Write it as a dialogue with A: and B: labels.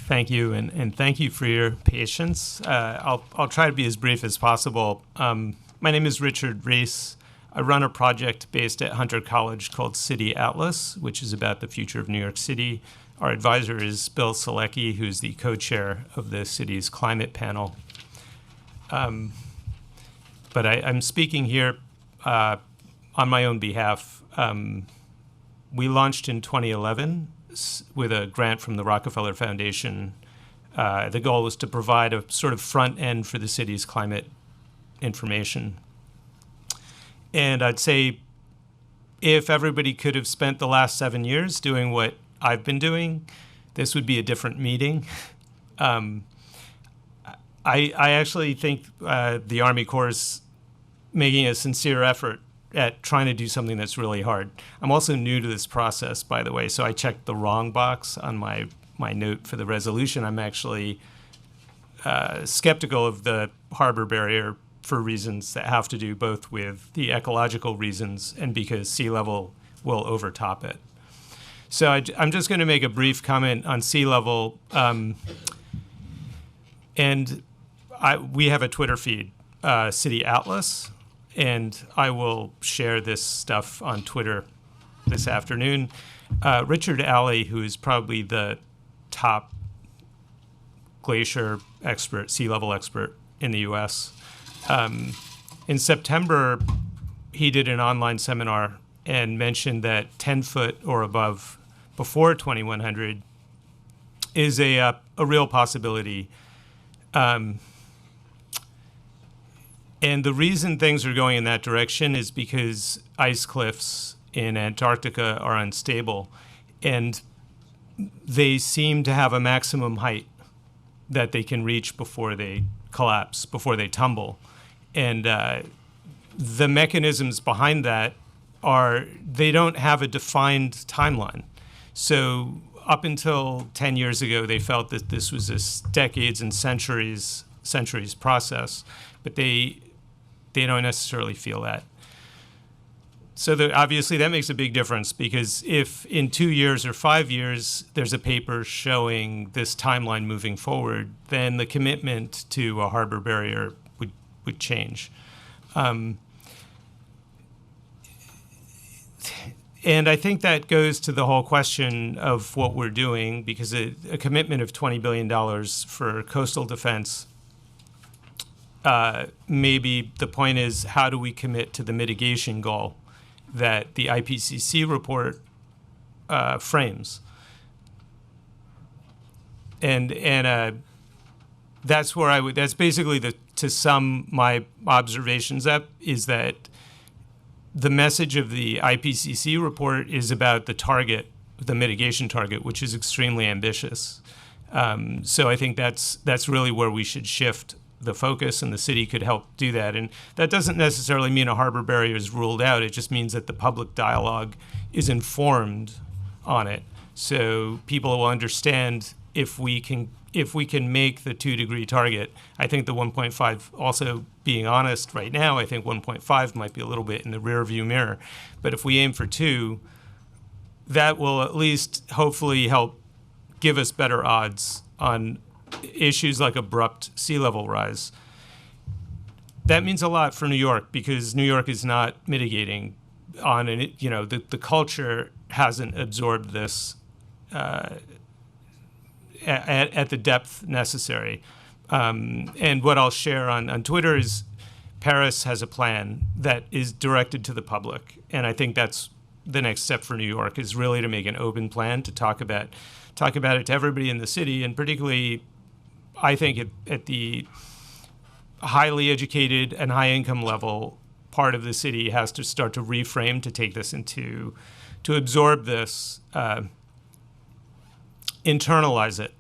A: Thank you, and thank you for your patience. I'll try to be as brief as possible. My name is Richard Reese. I run a project based at Hunter College called City Atlas, which is about the future of New York City. Our advisor is Bill Selecki, who's the co-chair of the city's climate panel. But I'm speaking here on my own behalf. We launched in 2011 with a grant from the Rockefeller Foundation. The goal was to provide a sort of front end for the city's climate information. And I'd say if everybody could have spent the last 7 years doing what I've been doing, this would be a different meeting. I actually think the Army Corps is making a sincere effort at trying to do something that's really hard. I'm also new to this process, by the way, so I checked the wrong box on my note for the resolution. I'm actually skeptical of the harbor barrier for reasons that have to do both with the ecological reasons and because sea level will overtop it. So I'm just going to make a brief comment on sea level. We have a Twitter feed, City Atlas, and I will share this stuff on Twitter this afternoon. Richard Alley, who is probably the top glacier expert, sea level expert in the US, in September, he did an online seminar and mentioned that 10 foot or above before 2100 is a real possibility. And the reason things are going in that direction is because ice cliffs in Antarctica are unstable, and they seem to have a maximum height that they can reach before they collapse, before they tumble. And the mechanisms behind that are they don't have a defined timeline. So up until 10 years ago, they felt that this was a decades and centuries process, but they don't necessarily feel that. So obviously that makes a big difference, because if in 2 years or 5 years there's a paper showing this timeline moving forward, then the commitment to a harbor barrier would change. And I think that goes to the whole question of what we're doing, because a commitment of $20 billion for coastal defense, maybe the point is, how do we commit to the mitigation goal that the IPCC report frames? And that's where that's basically to sum my observations up, is that the message of the IPCC report is about the target, the mitigation target, which is extremely ambitious. So I think that's really where we should shift the focus, and the city could help do that. And that doesn't necessarily mean a harbor barrier is ruled out. It just means that the public dialogue is informed on it, so people will understand if we can make the 2-degree target. I think the 1.5, also being honest right now, I think 1.5 might be a little bit in the rear view mirror. But if we aim for 2, that will at least hopefully help give us better odds on issues like abrupt sea level rise. That means a lot for New York, because New York is not mitigating on it. You know, the culture hasn't absorbed this at the depth necessary. And what I'll share on Twitter is Paris has a plan that is directed to the public. And I think that's the next step for New York, is really to make an open plan to talk about it to everybody in the city, and particularly, I think, at the highly educated and high income level part of the city has to start to reframe, to take this to absorb this, internalize it,